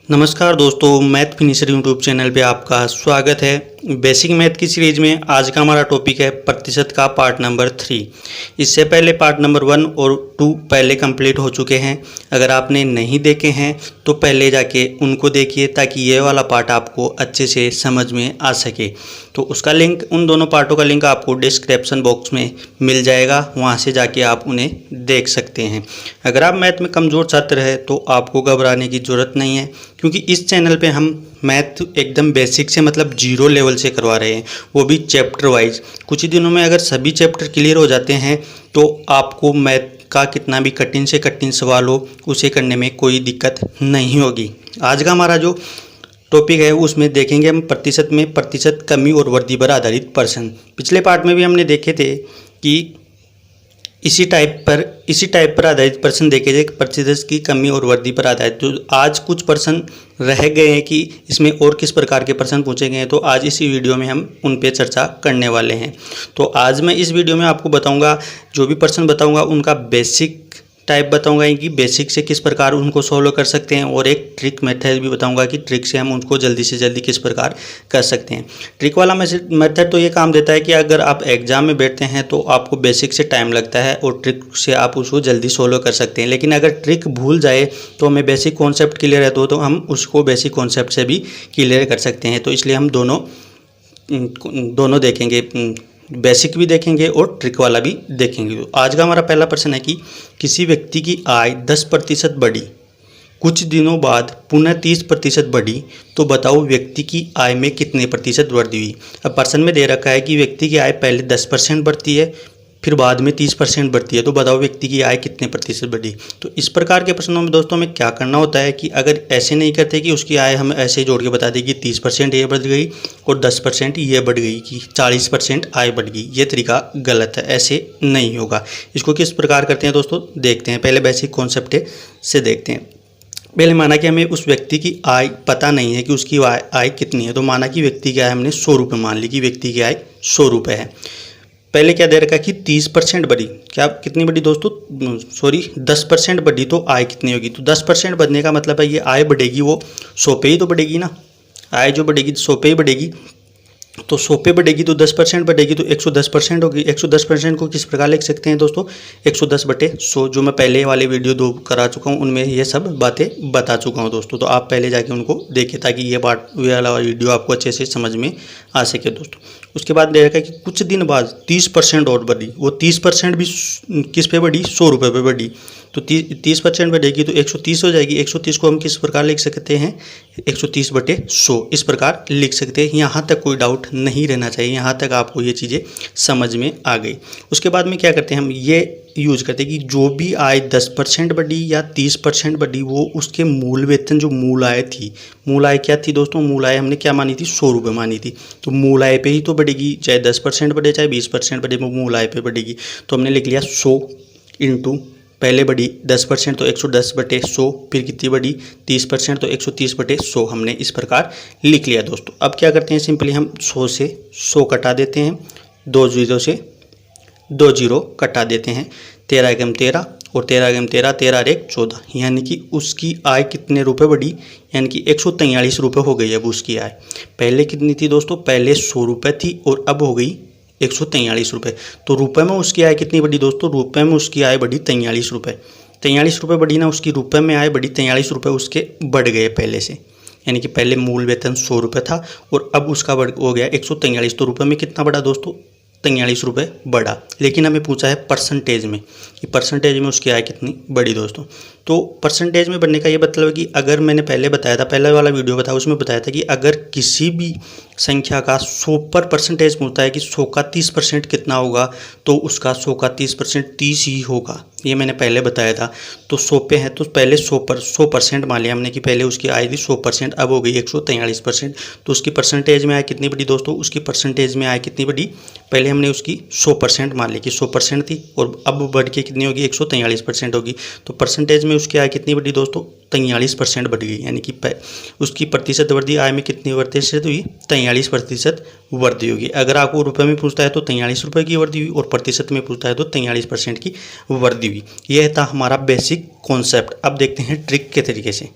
नमस्कार दोस्तों, math finisher YouTube channel पे आपका स्वागत है। बेसिक मैथ की सीरीज में आज का हमारा टॉपिक है प्रतिशत का पार्ट नंबर 3। इससे पहले पार्ट नंबर 1 और 2 पहले कंप्लीट हो चुके हैं। अगर आपने नहीं देखे हैं तो पहले जाके उनको देखिए ताकि ये वाला पार्ट आपको अच्छे से समझ में आ सके। तो उसका लिंक, उन दोनों पार्टों का लिंक आपको डिस्क्रिप्शन बॉक्स में मिल जाएगा, वहाँ से जाके आप उन्हें देख सकते हैं। अगर आप मैथ में कमज़ोर छात्र हैं तो आपको घबराने की ज़रूरत नहीं है, क्योंकि इस चैनल पे हम मैथ एकदम बेसिक से मतलब जीरो लेवल से करवा रहे हैं, वो भी चैप्टर वाइज। कुछ ही दिनों में अगर सभी चैप्टर क्लियर हो जाते हैं तो आपको मैथ का कितना भी कठिन से कठिन सवाल हो उसे करने में कोई दिक्कत नहीं होगी। आज का हमारा जो टॉपिक है उसमें देखेंगे हम प्रतिशत में प्रतिशत कमी और वृद्धि पर आधारित प्रश्न। पिछले पार्ट में भी हमने देखे थे कि इसी टाइप पर आधारित प्रश्न देखे थे, प्रतिशत की कमी और वृद्धि पर आधारित। तो आज कुछ प्रश्न रह गए हैं कि इसमें और किस प्रकार के प्रश्न पूछे गए हैं, तो आज इसी वीडियो में हम उन पे चर्चा करने वाले हैं। तो आज मैं इस वीडियो में आपको बताऊंगा, जो भी प्रश्न बताऊंगा उनका बेसिक टाइप बताऊंगा कि बेसिक से किस प्रकार उनको सॉल्व कर सकते हैं, और एक ट्रिक मेथड भी बताऊंगा कि ट्रिक से हम उनको जल्दी से जल्दी किस प्रकार कर सकते हैं। ट्रिक वाला मेथड तो ये काम देता है कि अगर आप एग्जाम में बैठते हैं तो आपको बेसिक से टाइम लगता है और ट्रिक से आप उसको जल्दी सॉल्व कर सकते हैं। लेकिन अगर ट्रिक भूल जाए तो हमें बेसिक कॉन्सेप्ट क्लियर है तो हम उसको बेसिक कॉन्सेप्ट से भी क्लियर कर सकते हैं। तो इसलिए हम दोनों देखेंगे, बेसिक भी देखेंगे और ट्रिक वाला भी देखेंगे। तो आज का हमारा पहला प्रश्न है कि किसी व्यक्ति की आय 10% बढ़ी, कुछ दिनों बाद पुनः 30% बढ़ी, तो बताओ व्यक्ति की आय में कितने प्रतिशत वृद्धि हुई। अब प्रश्न में दे रखा है कि व्यक्ति की आय पहले 10% बढ़ती है, फिर बाद में 30% बढ़ती है, तो बताओ व्यक्ति की आय कितने प्रतिशत बढ़ी। तो इस प्रकार के प्रश्नों में दोस्तों हमें क्या करना होता है कि अगर ऐसे नहीं करते कि उसकी आय हम ऐसे जोड़ के बता दें कि 30% ये बढ़ गई और 10% ये बढ़ गई, कि 40% आय बढ़ गई, ये तरीका गलत है, ऐसे नहीं होगा। इसको किस प्रकार करते हैं दोस्तों देखते हैं। पहले बेसिक कॉन्सेप्ट से देखते हैं। पहले माना कि हमें उस व्यक्ति की आय पता नहीं है कि उसकी आय कितनी है, तो माना कि व्यक्ति की आय हमने 100 रुपये मान ली कि व्यक्ति की आय 100 रुपये है। पहले क्या दे रखा है कि 30% बढ़ी, क्या कितनी बढ़ी दोस्तों, 10% बढ़ी, तो आय कितनी होगी। तो 10% बढ़ने का मतलब है ये आय बढ़ेगी वो 100 पे ही तो बढ़ेगी ना, आय जो बढ़ेगी 100 पे ही बढ़ेगी। तो 100 पे बढ़ेगी तो 10% बढ़ेगी तो 110% होगी। 110% को किस प्रकार लिख सकते हैं दोस्तों, 110/100, जो मैं पहले वाले वीडियो 2 करा चुका हूँ, उनमें ये सब बातें बता चुका हूँ दोस्तों। तो आप पहले जाके उनको देखिए ताकि ये वाला वीडियो आपको अच्छे से समझ में आ सके दोस्तों। उसके बाद दे रखा है कि कुछ दिन बाद 30% और बढ़ी, वो 30% भी किस पे बढ़ी, 100 रुपये पे बढ़ी। तो 30% बढ़ेगी तो 130 हो जाएगी। 130 को हम किस प्रकार लिख सकते हैं, 130/100 इस प्रकार लिख सकते हैं। यहाँ तक कोई डाउट नहीं रहना चाहिए, यहाँ तक आपको ये चीज़ें समझ में आ गई। उसके बाद में क्या करते हैं, हम ये यूज करते हैं कि जो भी आय 10% बढ़ी या 30% बढ़ी, वो उसके मूल वेतन, जो मूल आय थी, मूल आय क्या थी दोस्तों, मूल आय हमने क्या मानी थी, 100 रुपये मानी थी। तो मूल आय पे ही तो बढ़ेगी, चाहे 10% बढ़े चाहे 20% बढ़े, वो मूल आय पे बढ़ेगी। तो हमने लिख लिया 100 इंटू, पहले बढ़ी 10% तो 110/100, फिर कितनी बढ़ी 30% तो 130/100, हमने इस प्रकार लिख लिया दोस्तों। अब क्या करते हैं, सिंपली हम 100 से 100 कटा देते हैं, 2 जीरो से 2 जीरो कटा देते हैं, 13 एकम 13 और 13 एकम 13, 13 और 1 14, यानी कि उसकी आय कितने रुपए बढ़ी, यानी कि 143 रुपये हो गई अब उसकी आय। पहले कितनी थी दोस्तों, पहले 100 रुपये थी और अब हो गई 143 रुपये। तो रुपये में उसकी आय कितनी बढ़ी दोस्तों, रुपये में उसकी आय बढ़ी 43 रुपये। 43 रुपये बढ़ी ना, उसकी रुपये में आय बढ़ी 43 रुपये उसके बढ़ गए पहले से, यानी कि पहले मूल वेतन 100 रुपये था और अब उसका हो गया 143। तो रुपये में कितना बढ़ा दोस्तों, 43 रुपये बढ़ा। लेकिन हमें पूछा है परसेंटेज में कि परसेंटेज में उसकी आय कितनी बढ़ी दोस्तों। तो परसेंटेज में बढ़ने का ये मतलब है कि अगर मैंने पहले बताया था, पहले वाला वीडियो बताया उसमें बताया था कि अगर किसी भी संख्या का 100 पर परसेंटेज पूछता है कि 100 का 30% कितना होगा, तो उसका 100 का 30% 30 ही होगा, ये मैंने पहले बताया था। तो 100 पे है तो पहले 100% मान लिया हमने कि पहले उसकी आय थी 100%, अब हो गई 143%। तो उसकी परसेंटेज में आय कितनी बढ़ी दोस्तों, उसकी परसेंटेज में आय कितनी बढ़ी, पहले हमने उसकी 100% मान ली कि 100% थी और अब बढ़ के कितनी होगी, 143% होगी। तो परसेंटेज में उसकी आय कितनी बढ़ी दोस्तों, 43% बढ़ गई, यानी कि उसकी प्रतिशत वृद्धि आय में कितनी प्रतिशत हुई, 43% वृद्धि होगी। अगर आपको रुपए में पूछता है तो 43 रुपये की वृद्धि हुई, और प्रतिशत में पूछता है तो 43% की वृद्धि हुई। यह था हमारा बेसिक कॉन्सेप्ट। अब देखते हैं ट्रिक के तरीके से।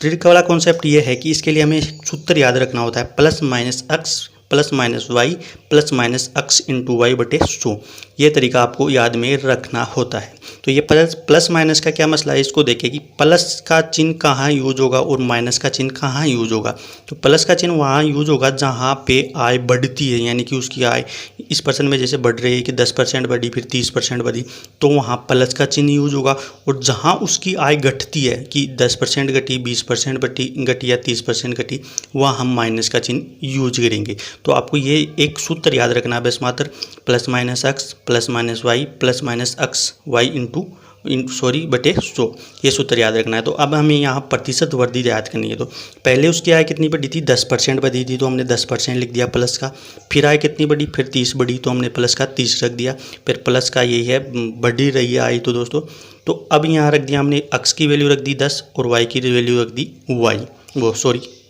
ट्रिक वाला कॉन्सेप्ट ये है कि इसके लिए हमें सूत्र याद रखना होता है, plus minus x plus minus y plus minus x into y बटे 100। ये तरीका आपको याद में रखना होता है। तो ये प्लस माइनस का क्या मसला है, इसको देखिए कि प्लस का चिन्ह कहाँ यूज होगा और माइनस का चिन्ह कहाँ यूज होगा। तो प्लस का चिन्ह वहाँ यूज होगा जहाँ पे आय बढ़ती है, यानी कि उसकी आय इस पर्सन में जैसे बढ़ रही है कि 10% बढ़ी फिर 30% बढ़ी, तो वहाँ प्लस का चिन्ह यूज होगा। और जहाँ उसकी आय घटती है कि 10% घटी, 20% घटी या 30% घटी, वहाँ हम माइनस का चिन्ह यूज करेंगे। तो आपको ये एक सूत्र याद रखना है बस मात्र, plus minus x plus minus y plus minus x y बटे 100, ये सूत्र याद रखना है। तो अब हमें यहाँ प्रतिशत वृद्धि याद करनी है। तो पहले उसकी आय कितनी बढ़ी थी, 10% बढ़ी थी, तो हमने 10% लिख दिया प्लस का। फिर आय कितनी बढ़ी, फिर 30 बढ़ी, तो हमने प्लस का 30 रख दिया। फिर प्लस का यही है, बढ़ी रही है आय तो दोस्तों। तो अब यहाँ रख दिया हमने, एक्स की वैल्यू रख दी 10 और वाई की वैल्यू रख दी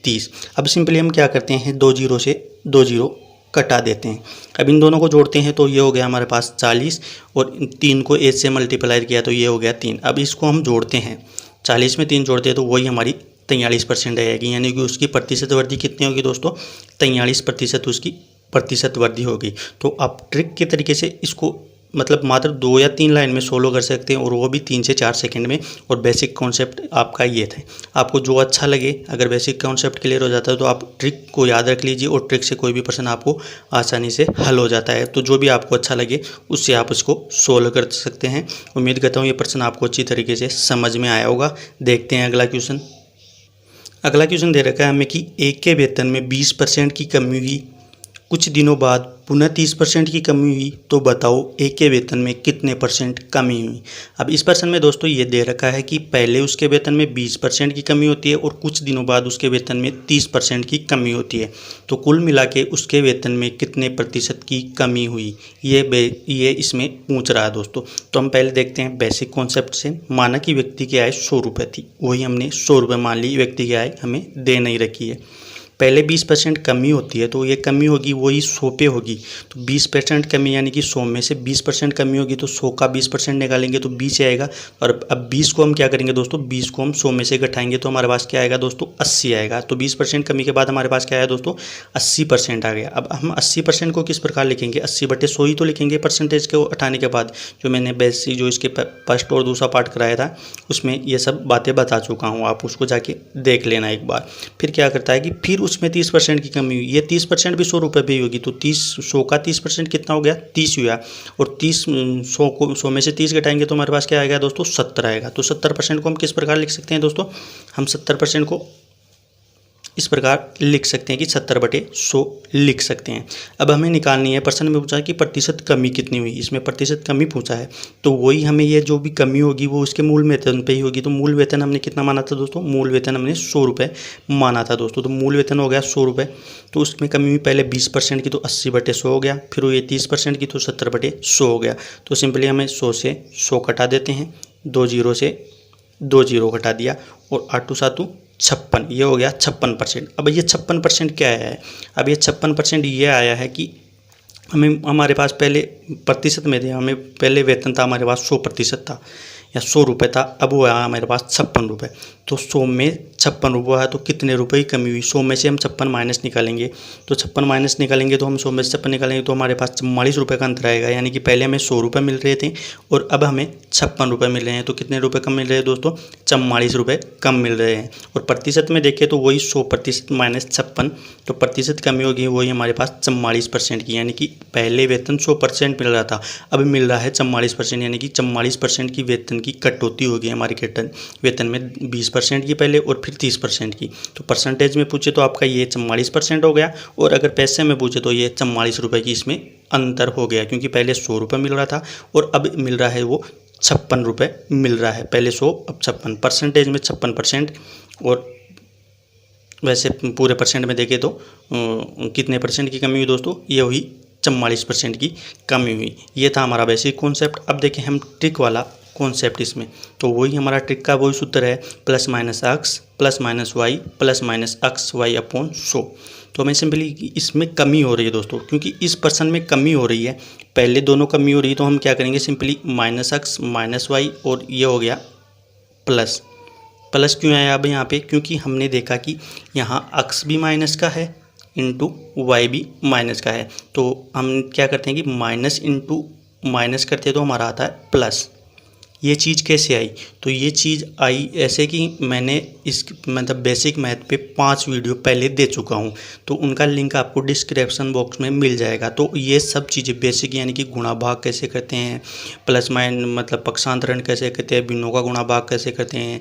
30। अब सिंपली हम क्या करते हैं, 2 जीरो से 2 जीरो कटा देते हैं। अब इन दोनों को जोड़ते हैं तो ये हो गया हमारे पास 40, और 3 को 8 से मल्टीप्लाई किया तो ये हो गया 3। अब इसको हम जोड़ते हैं, 40 में 3 जोड़ते हैं तो वही हमारी 43% आएगी, यानी कि उसकी प्रतिशत वृद्धि कितनी होगी दोस्तों, 43% उसकी प्रतिशत वृद्धि होगी। तो आप ट्रिक के तरीके से इसको मतलब मात्र 2 या 3 लाइन में सोलो कर सकते हैं, और वो भी 3 से 4 सेकंड में। और बेसिक कॉन्सेप्ट आपका ये था। आपको जो अच्छा लगे, अगर बेसिक कॉन्सेप्ट क्लियर हो जाता है तो आप ट्रिक को याद रख लीजिए, और ट्रिक से कोई भी पर्सन आपको आसानी से हल हो जाता है। तो जो भी आपको अच्छा लगे उससे आप उसको सोल्व कर सकते हैं। उम्मीद करता हूँ ये पर्सन आपको अच्छी तरीके से समझ में आया होगा। देखते हैं अगला क्वेश्चन। अगला क्वेश्चन दे रखा है हमें कि एक के वेतन में 20% की कमी हुई, कुछ दिनों बाद पुनः 30% की कमी हुई, तो बताओ एक के वेतन में कितने % कमी हुई। अब इस पर्सन में दोस्तों ये दे रखा है कि पहले उसके वेतन में 20% की कमी होती है और कुछ दिनों बाद उसके वेतन में 30% की कमी होती है। तो कुल मिला के उसके वेतन में कितने प्रतिशत की कमी हुई, ये इसमें पूछ रहा है दोस्तों। तो हम पहले देखते हैं बेसिक कॉन्सेप्ट से। माना कि व्यक्ति की आय 100 रुपये थी, वही हमने 100 रुपये मान ली व्यक्ति की आय हमें दे नहीं रखी है। पहले 20% कमी होती है, तो ये कमी होगी वही 100 पे होगी। तो 20% कमी यानी कि 100 में से 20% कमी होगी, तो 100 का 20% निकालेंगे तो 20 आएगा। और अब 20 को हम क्या करेंगे दोस्तों, 20 को हम 100 में से घटाएंगे तो हमारे पास क्या आएगा दोस्तों, 80 आएगा। तो 20% कमी के बाद हमारे पास क्या आया दोस्तों, 80% आ गया। अब हम 80% को किस प्रकार लिखेंगे, 80/100 ही तो लिखेंगे परसेंटेज को हटाने के बाद। जो मैंने बेसिक जो इसके फर्स्ट और दूसरा पार्ट कराया था उसमें ये सब बातें बता चुका हूँ, आप उसको जाके देख लेना एक बार। फिर क्या करता है कि फिर उसमें 30% की कमी हुई, ये 30% भी 100 रुपये पे होगी। तो 100 का 30% कितना हो गया, 30 हुआ। और 100 में से 30 घटाएंगे तो हमारे पास क्या आएगा दोस्तों, 70 आएगा। तो 70% को हम किस प्रकार लिख सकते हैं दोस्तों, हम 70% को इस प्रकार लिख सकते हैं कि 70/100 लिख सकते हैं। अब हमें निकालनी है, प्रश्न में पूछा है कि प्रतिशत कमी कितनी हुई, इसमें प्रतिशत कमी पूछा है। तो वही हमें ये जो भी कमी होगी वो उसके मूल वेतन पे ही होगी। तो मूल वेतन हमने कितना माना था दोस्तों, मूल वेतन हमने 100 रुपये माना था दोस्तों। तो मूल वेतन हो गया 100 रुपये। तो उसमें कमी हुई पहले 20% की, तो 80/100 हो गया। फिर हुई 30% की, तो 70/100 हो गया। तो सिंपली हमें 100 से 100 कटा देते हैं, 2 जीरो से 2 जीरो घटा दिया, और 8 7 56, ये हो गया 56%। अब ये 56% क्या आया है, अब ये 56% ये आया है कि हमारे पास पहले प्रतिशत में थे, हमें पहले वेतन था हमारे पास 100% था या 100 रुपये था, अब वो आया हमारे पास 56 रुपये। तो 100 में 56 रुपये है, तो कितने रुपए की कमी हुई, 100 में से हम 56 माइनस निकालेंगे। तो 56 माइनस निकालेंगे तो हम 100 में से 56 निकालेंगे तो हमारे पास 44 रुपये का अंतर आएगा। यानी कि पहले हमें 100 रुपये मिल रहे थे और अब हमें 56 रुपये मिल रहे हैं। तो कितने रुपये कम मिल रहे हैं दोस्तों, 44 रुपये कम मिल रहे हैं। और प्रतिशत में देखें तो वही 100% माइनस 56, तो प्रतिशत कमी होगी वही हमारे पास 44% की। यानी कि पहले वेतन 100% मिल रहा था, अब मिल रहा है 44%, यानी कि 44% की वेतन की कटौती होगी हमारी वेतन में 20% की पहले और फिर 30% की। तो परसेंटेज में पूछे तो आपका ये 44% हो गया, और अगर पैसे में पूछे तो ये 44 रुपये की इसमें अंतर हो गया, क्योंकि पहले 100 रुपये मिल रहा था और अब मिल रहा है वो 56 रुपये मिल रहा है। पहले 100 अब 56, परसेंटेज में 56%। और वैसे पूरे परसेंट में देखें तो कितने % की कमी हुई दोस्तों, ये हुई 44% की कमी हुई। ये था हमारा बेसिक कॉन्सेप्ट। अब देखें हम ट्रिक वाला कॉन्सेप्ट इसमें। तो वही हमारा ट्रिक का वही सूत्र है, plus minus x plus minus y plus minus x y upon 100। तो हमें सिंपली इसमें कमी हो रही है दोस्तों, क्योंकि इस पर्सन में कमी हो रही है, पहले दोनों कमी हो रही है, तो हम क्या करेंगे simply minus x minus y और ये हो गया प्लस। प्लस क्यों आया अब यहाँ पे, क्योंकि हमने देखा कि यहाँ एक्स भी माइनस का है इंटू वाई भी माइनस का है। तो हम क्या करते हैं कि माइनस इंटू माइनस करते हैं तो हमारा आता है प्लस। ये चीज़ कैसे आई, तो ये चीज़ आई ऐसे कि मैंने इस मतलब बेसिक मैथ पे 5 वीडियो पहले दे चुका हूँ, तो उनका लिंक आपको डिस्क्रिप्शन बॉक्स में मिल जाएगा। तो ये सब चीज़ें बेसिक यानी कि गुणा भाग कैसे करते हैं, प्लस माइन मतलब पक्षांतरण कैसे करते हैं, भिन्नों का गुणा भाग कैसे करते हैं,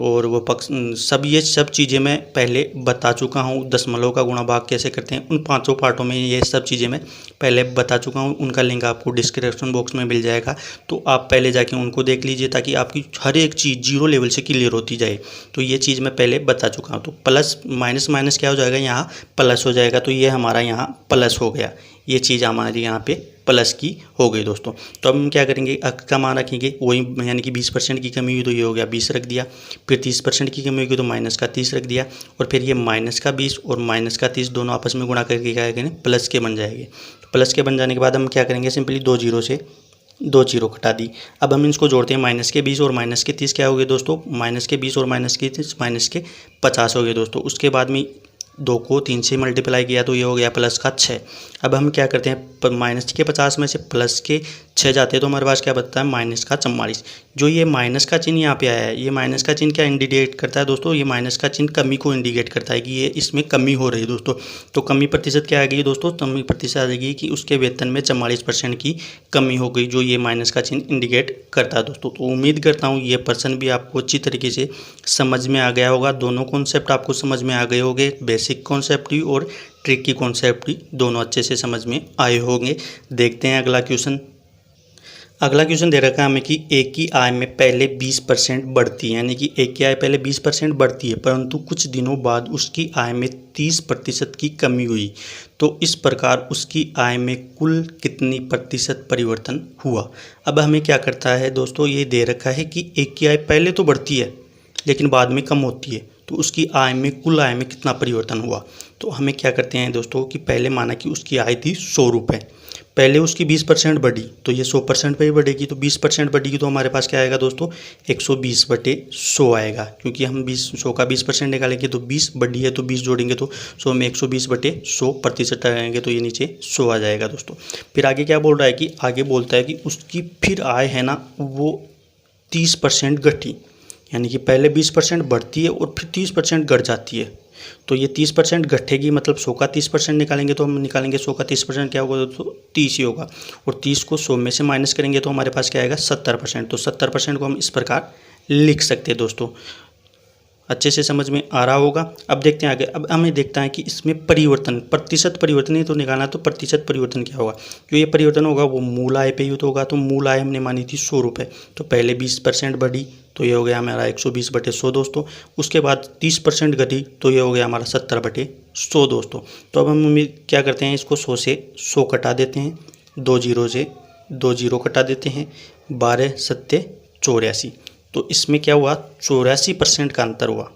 और वो पक्ष सब ये सब चीज़ें मैं पहले बता चुका हूँ। दशमलव का गुणा भाग कैसे करते हैं, उन 5 पार्टों में ये सब चीज़ें मैं पहले बता चुका हूँ। उनका लिंक आपको डिस्क्रिप्शन बॉक्स में मिल जाएगा, तो आप पहले जाके उनको देख लीजिए ताकि आपकी हर एक चीज़ जीरो लेवल से क्लियर होती जाए। तो ये चीज़ मैं पहले बता चुका हूँ। तो प्लस माइनस माइनस क्या हो जाएगा, यहाँ प्लस हो जाएगा, तो ये हमारा यहाँ प्लस हो गया, ये चीज़ हमारी यहाँ पे प्लस की हो गई दोस्तों। तो अब हम क्या करेंगे, अक्स का मान रखेंगे, वही यानी कि 20% की कमी हुई तो ये हो गया 20 रख दिया, फिर 30% की कमी होगी तो माइनस का 30 रख दिया, और फिर ये माइनस का 20 और माइनस का 30 दोनों आपस में गुणा करके क्या करेंगे, प्लस के बन जाएंगे। तो प्लस के बन जाने के बाद हम क्या करेंगे, सिंपली 2 जीरो से 2 जीरो घटा दी। अब हम इसको जोड़ते हैं, माइनस के 20 और माइनस के 30 क्या हो गए दोस्तों, माइनस के 20 और माइनस के 30 माइनस के 50 हो गए दोस्तों। उसके बाद में 2 को 3 से मल्टीप्लाई किया तो ये हो गया प्लस का 6। अब हम क्या करते हैं, माइनस के 50 में से प्लस के 6 जाते हैं तो हमारे पास क्या बचता है, माइनस का 44। जो ये माइनस का चिन्ह यहाँ पे आया है, ये माइनस का चिन्ह क्या इंडिकेट करता है दोस्तों, ये माइनस का चिन्ह कमी को इंडिकेट करता है कि ये इसमें कमी हो रही है दोस्तों। तो कमी प्रतिशत क्या आ गई दोस्तों, कमी प्रतिशत आ जाएगी कि उसके वेतन में 44% की कमी हो गई, जो ये माइनस का चिन्ह इंडिकेट करता है दोस्तों। तो उम्मीद करता हूँ ये पर्सन भी आपको अच्छी तरीके से समझ में आ गया होगा। दोनों कॉन्सेप्ट आपको समझ में आ गए होंगे, बेसिक कॉन्सेप्ट भी और ट्रिक की कॉन्सेप्ट भी दोनों अच्छे से समझ में आए होंगे। देखते हैं अगला क्वेश्चन। अगला क्वेश्चन दे रखा है हमें कि एक की आय में पहले 20% बढ़ती है, यानी कि एक की आय पहले 20% बढ़ती है, परंतु कुछ दिनों बाद उसकी आय में 30% की कमी हुई। तो इस प्रकार उसकी आय में कुल कितनी प्रतिशत परिवर्तन हुआ। अब हमें क्या करता है दोस्तों, ये दे रखा है कि एक की आय पहले तो बढ़ती है लेकिन बाद में कम होती है, तो उसकी आय में कुल आय में कितना परिवर्तन हुआ। तो हमें क्या करते हैं दोस्तों कि पहले माना कि उसकी आय थी 100 रुपये, पहले उसकी 20% बढ़ी तो ये 100% पे ही बढ़ेगी, तो 20% बढ़ेगी तो हमारे पास क्या आएगा दोस्तों, 120/100 आएगा, क्योंकि हम 100 का 20% निकालेंगे तो 20 बढ़ी है तो 20 जोड़ेंगे तो 100 में 120/100% आएंगे, तो ये नीचे 100 आ जाएगा दोस्तों। फिर आगे क्या बोल रहा है कि आगे बोलता है कि उसकी फिर आय है ना वो 30% घटी, यानी कि पहले 20% बढ़ती है और फिर 30% घट जाती है। तो ये 30% घटेगी, मतलब 100 का 30% निकालेंगे तो हम निकालेंगे 100 का 30% क्या होगा दोस्तों, 30 ही होगा, और 30 को 100 में से माइनस करेंगे तो हमारे पास क्या आएगा 70%। तो 70% को हम इस प्रकार लिख सकते हैं दोस्तों। अच्छे से समझ में आ रहा होगा। अब देखते हैं आगे। अब हमें देखता है कि इसमें परिवर्तन, प्रतिशत परिवर्तन ही तो निकालना, तो प्रतिशत परिवर्तन क्या होगा, जो ये परिवर्तन होगा वो मूल आय पे ही तो होगा। तो मूल आय हमने मानी थी 100 रुपये, तो पहले 20% बढ़ी तो ये हो गया हमारा 120/100 दोस्तों। उसके बाद 30% घटी तो ये हो गया हमारा 70/100 दोस्तों। तो अब हम क्या करते हैं, इसको 100 से 100 कटा देते हैं, 2 जीरो से 2 जीरो कटा देते हैं, 12 सत्ते 84। तो इसमें क्या हुआ, 84% का अंतर हुआ,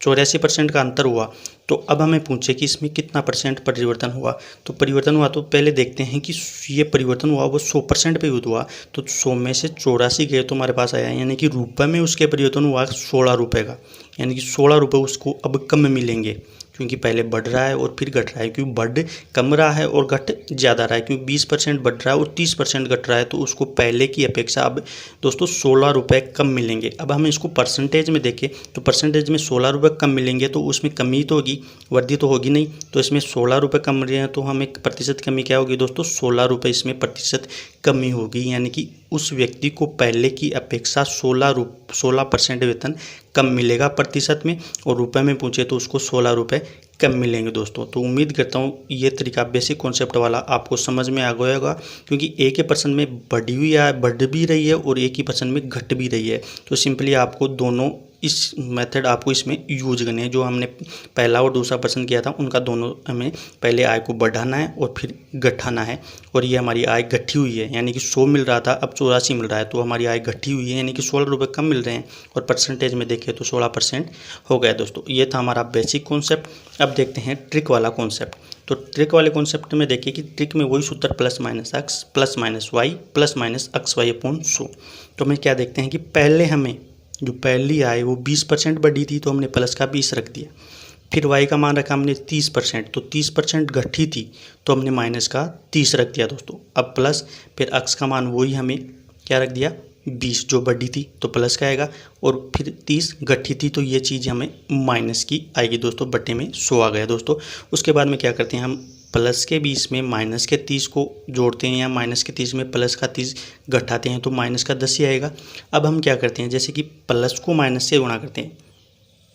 84% का अंतर हुआ। तो अब हमें पूछे कि इसमें कितना परसेंट परिवर्तन हुआ। तो परिवर्तन हुआ तो पहले देखते हैं कि ये परिवर्तन हुआ वो 100% पे हुआ। तो 100 में से 84 गए तो हमारे पास आया, यानी कि रुपये में उसके परिवर्तन हुआ 16 रुपये का, यानी कि 16 रुपये उसको अब कम मिलेंगे, क्योंकि पहले बढ़ रहा है और फिर घट रहा है, क्योंकि बढ़ कम रहा है और घट ज़्यादा रहा है, क्योंकि 20% बढ़ रहा है और 30% घट रहा है, तो उसको पहले की अपेक्षा अब दोस्तों 16 रुपये कम मिलेंगे। अब हम इसको परसेंटेज में देखें तो परसेंटेज में 16 रुपये कम मिलेंगे, तो उसमें कमी तो होगी, वृद्धि तो होगी नहीं। तो इसमें 16 रुपये कम रहे हैं तो हमें प्रतिशत कमी क्या होगी दोस्तों, 16 रुपये इसमें प्रतिशत कमी होगी, यानी कि उस व्यक्ति को पहले की अपेक्षा 16% वेतन कम मिलेगा प्रतिशत में, और रुपए में पूछे तो उसको 16 रुपये कम मिलेंगे दोस्तों। तो उम्मीद करता हूँ ये तरीका बेसिक कॉन्सेप्ट वाला आपको समझ में आ गया होगा, क्योंकि एक ही पर्सन में बढ़ी हुई है, बढ़ भी रही है और एक ही पर्सन में घट भी रही है। तो सिंपली आपको दोनों इस मेथड आपको इसमें यूज करने हैं। जो हमने पहला और दूसरा प्रश्न किया था उनका दोनों हमें पहले आय को बढ़ाना है और फिर घटाना है। और ये हमारी आय घटी हुई है, यानी कि 100 मिल रहा था अब 84 मिल रहा है, तो हमारी आय घटी हुई है, यानी कि 16 रुपये कम मिल रहे हैं। और परसेंटेज में देखें तो 16% हो गया दोस्तों। ये था हमारा बेसिक कॉन्सेप्ट। अब देखते हैं ट्रिक वाला कॉन्सेप्ट। तो ट्रिक वाले कॉन्सेप्ट में देखिए कि ट्रिक में वही सूत्र plus minus x plus minus y plus minus x y upon 100। तो हमें क्या देखते हैं कि पहले हमें जो पहली आय वो 20% बढ़ी थी, तो हमने प्लस का 20 रख दिया। फिर वाई का मान रखा हमने 30%, तो 30% घटी थी तो हमने माइनस का 30 रख दिया दोस्तों। अब प्लस फिर एक्स का मान वही हमें क्या रख दिया 20, जो बढ़ी थी तो प्लस का आएगा, और फिर 30 घटी थी तो ये चीज़ हमें माइनस की आएगी दोस्तों। बटे में 100 आ गया दोस्तों। उसके बाद में क्या करते हैं, हम प्लस के 20 में माइनस के 30 को जोड़ते हैं, या माइनस के 30 में प्लस का 30 घटाते हैं तो माइनस का 10 ही आएगा। अब हम क्या करते हैं, जैसे कि प्लस को माइनस से गुणा करते हैं,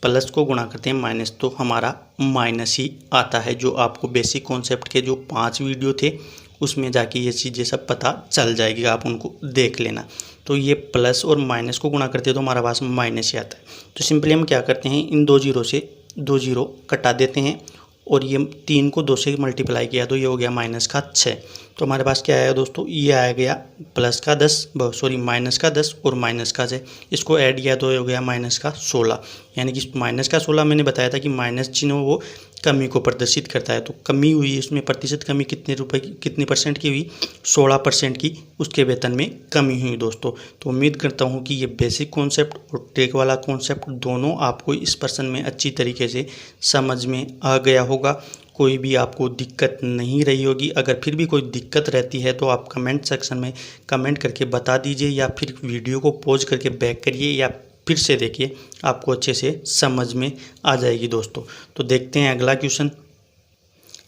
प्लस को गुणा करते हैं माइनस, तो हमारा माइनस ही आता है। जो आपको बेसिक कॉन्सेप्ट के जो 5 वीडियो थे उसमें जाके ये चीज़ें सब पता चल जाएगी, आप उनको देख लेना। तो ये प्लस और माइनस को गुणा करते हैं तो हमारा पास माइनस ही आता है। तो सिंपली हम क्या करते हैं, इन 2 जीरो से 2 जीरो कटा देते हैं, और ये 3 को 2 से मल्टीप्लाई किया तो ये हो गया माइनस का 6। तो हमारे पास क्या आया दोस्तों, ये आ गया प्लस का 10 माइनस का 10 और माइनस का 6। इसको ऐड किया तो ये हो गया माइनस का 16। यानी कि माइनस का 16 मैंने बताया था कि माइनस चिन्ह वो कमी को प्रदर्शित करता है। तो कमी हुई, इसमें प्रतिशत कमी कितने रुपए की, कितनी परसेंट की हुई, 16% की उसके वेतन में कमी हुई दोस्तों। तो उम्मीद करता हूँ कि ये बेसिक कॉन्सेप्ट और ट्रिक वाला कॉन्सेप्ट दोनों आपको इस प्रश्न में अच्छी तरीके से समझ में आ गया होगा। कोई भी आपको दिक्कत नहीं रही होगी। अगर फिर भी कोई दिक्कत रहती है तो आप कमेंट सेक्शन में कमेंट करके बता दीजिए, या फिर वीडियो को पॉज करके बैक करिए या फिर से देखिए, आपको अच्छे से समझ में आ जाएगी दोस्तों। तो देखते हैं अगला क्वेश्चन।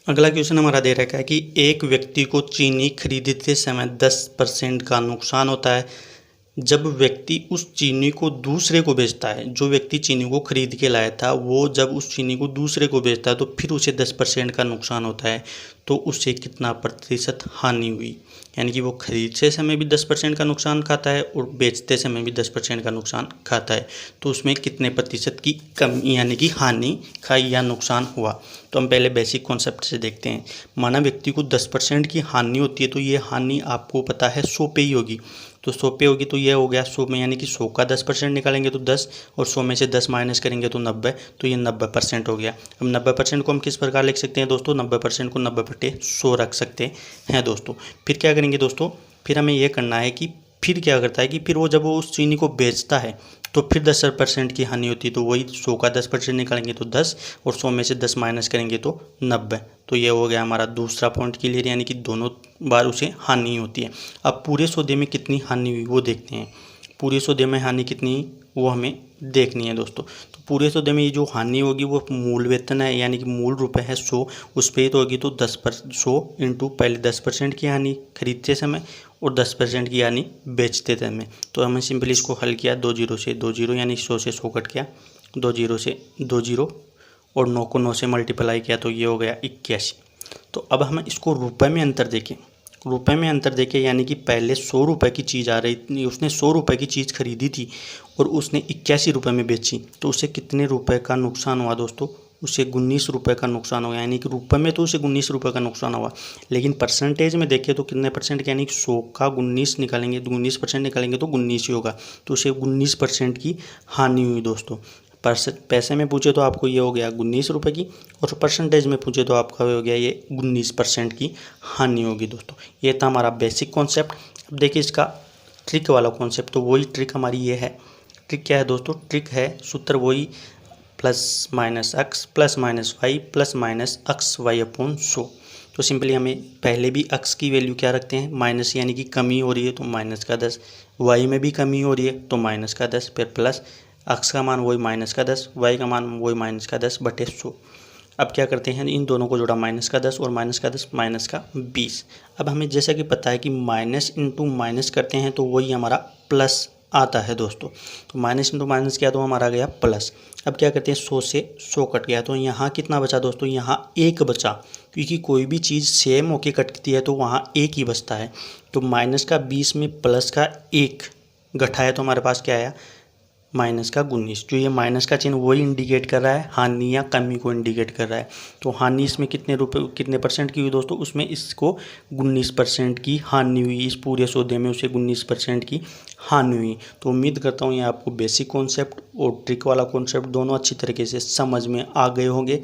अगला क्वेश्चन हमारा दे रखा है कि एक व्यक्ति को चीनी खरीदते समय 10% का नुकसान होता है जब व्यक्ति उस चीनी को दूसरे को बेचता है। जो व्यक्ति चीनी को खरीद के लाया था वो जब उस चीनी को दूसरे को बेचता है तो फिर उसे 10% का नुकसान होता है, तो उससे कितना प्रतिशत हानि हुई। यानी कि वो खरीदते समय भी 10% का नुकसान खाता है और बेचते समय भी 10% का नुकसान खाता है, तो उसमें कितने प्रतिशत की कमी यानी कि हानि खाई या नुकसान हुआ। तो हम पहले बेसिक कॉन्सेप्ट से देखते हैं। माना व्यक्ति को 10% की हानि होती है, तो ये हानि आपको पता है 100 पे ही होगी। तो 100 पे होगी तो ये हो गया 100 में, यानी कि 100 का 10% निकालेंगे तो 10, और 100 में से 10 माइनस करेंगे तो 90, तो ये 90% हो गया। अब 90% को हम किस प्रकार लिख सकते हैं दोस्तों, 90% को 90/100 रख सकते हैं दोस्तों। फिर क्या करेंगे दोस्तों, फिर हमें ये करना है कि फिर क्या करता है कि फिर वो जब वो उस चीनी को बेचता है तो फिर 10% की हानि होती है, तो वही 100 का 10% निकालेंगे तो 10, और 100 में से 10 माइनस करेंगे तो 90। तो ये हो गया हमारा दूसरा पॉइंट क्लियर, यानी कि दोनों बार उसे हानि होती है। अब पूरे सौदे में कितनी हानि हुई वो देखते हैं। पूरे सौदे में हानि कितनी वो हमें देखनी है दोस्तों। तो पूरे सौदे में ये जो हानि होगी वो मूल वेतन है, यानी कि मूल रुपए है 100, उस पर ही तो होगी। तो 100 इंटू पहले 10% की हानि खरीदते समय और 10% की हानि बेचते समय। तो हमने सिंपली इसको हल किया, 2 जीरो से 2 जीरो, यानी 100 से 100 कट गया, 2 जीरो से 2 जीरो, और 9 को 9 से मल्टीप्लाई किया तो ये हो गया 81। तो अब हम इसको रुपए में अंतर देखें। रुपए में अंतर देखें, यानी कि पहले 100 रुपये की चीज़ आ रही थी, उसने 100 रुपये की चीज़ खरीदी थी और उसने 81 रुपये में बेची, तो उसे कितने रुपए का नुकसान हुआ दोस्तों, उसे 19 रुपये का नुकसान हुआ। यानी कि रुपए में तो उसे 19 रुपये का नुकसान हुआ, लेकिन परसेंटेज में देखें तो कितने परसेंट, यानी कि 100 का 19 निकालेंगे, 19% निकालेंगे तो 19 ही होगा, तो उसे 19% की हानि हुई दोस्तों। पैसे में पूछे तो आपको ये हो गया 19 रुपये की, और परसेंटेज में पूछे तो आपका हो गया ये 19% की हानि होगी दोस्तों। ये था हमारा बेसिक कॉन्सेप्ट। अब देखिए इसका ट्रिक वाला कॉन्सेप्ट, तो वही ट्रिक हमारी ये है। ट्रिक क्या है दोस्तों, ट्रिक है सूत्र वही plus minus x plus minus y plus minus x y upon 100। तो सिंपली हमें पहले भी एक्स की वैल्यू क्या रखते हैं, माइनस, यानी कि कमी हो रही है तो माइनस का 10, वाई में भी कमी हो रही है तो माइनस का 10, फिर प्लस एक्स का मान वही माइनस का 10, वाई का मान वही माइनस का 10/100। अब क्या करते हैं, इन दोनों को जोड़ा, माइनस का 10 और माइनस का 10 माइनस का 20। अब हमें जैसा कि पता है कि माइनस इंटू माइनस करते हैं तो वही हमारा प्लस आता है दोस्तों। तो माइनस इंटू माइनस किया तो हमारा गया प्लस। अब क्या करते हैं, 100 से 100 कट गया, तो यहाँ कितना बचा दोस्तों, यहाँ 1 बचा, क्योंकि कोई भी चीज़ सेम होके कटती है तो वहाँ 1 ही बचता है। तो माइनस का 20 में प्लस का 1 घटाया तो हमारे पास क्या आया, माइनस का 19। जो ये माइनस का चिन्ह वही इंडिकेट कर रहा है हानि या कमी को इंडिकेट कर रहा है। तो हानि इसमें कितने परसेंट की हुई दोस्तों, उसमें इसको 19% की हानि हुई। इस पूरे सौदे में उसे 19% की हानि हुई। तो उम्मीद करता हूँ ये आपको बेसिक कॉन्सेप्ट और ट्रिक वाला कॉन्सेप्ट दोनों अच्छी तरीके से समझ में आ गए होंगे।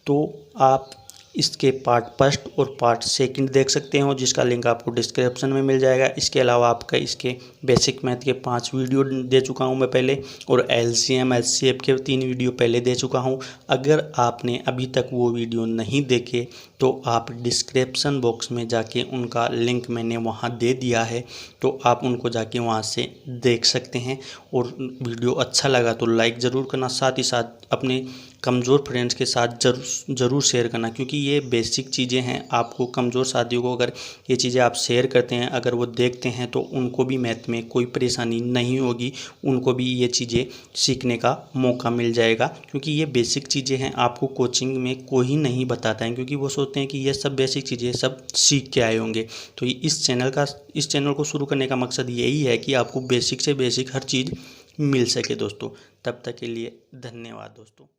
तो आप इसके पार्ट फर्स्ट और पार्ट सेकंड देख सकते हो, जिसका लिंक आपको डिस्क्रिप्शन में मिल जाएगा। इसके अलावा आपका इसके बेसिक मैथ के 5 वीडियो दे चुका हूं मैं पहले, और एलसीएम एचसीएफ के 3 वीडियो पहले दे चुका हूं। अगर आपने अभी तक वो वीडियो नहीं देखे तो आप डिस्क्रिप्शन बॉक्स में जाके उनका लिंक मैंने वहाँ दे दिया है, तो आप उनको जाके वहाँ से देख सकते हैं। और वीडियो अच्छा लगा तो लाइक ज़रूर करना, साथ ही साथ अपने कमज़ोर फ्रेंड्स के साथ ज़रूर शेयर करना, क्योंकि ये बेसिक चीज़ें हैं। आपको कमज़ोर साथियों को अगर ये चीज़ें आप शेयर करते हैं, अगर वो देखते हैं, तो उनको भी मैथ में कोई परेशानी नहीं होगी, उनको भी ये चीज़ें सीखने का मौका मिल जाएगा। क्योंकि ये बेसिक चीज़ें हैं, आपको कोचिंग में कोई नहीं बताता है, क्योंकि वो सोचते हैं कि ये सब बेसिक चीज़ें सब सीख के आए होंगे। तो इस चैनल को शुरू करने का मकसद यही है कि आपको बेसिक से बेसिक हर चीज़ मिल सके दोस्तों। तब तक के लिए धन्यवाद दोस्तों।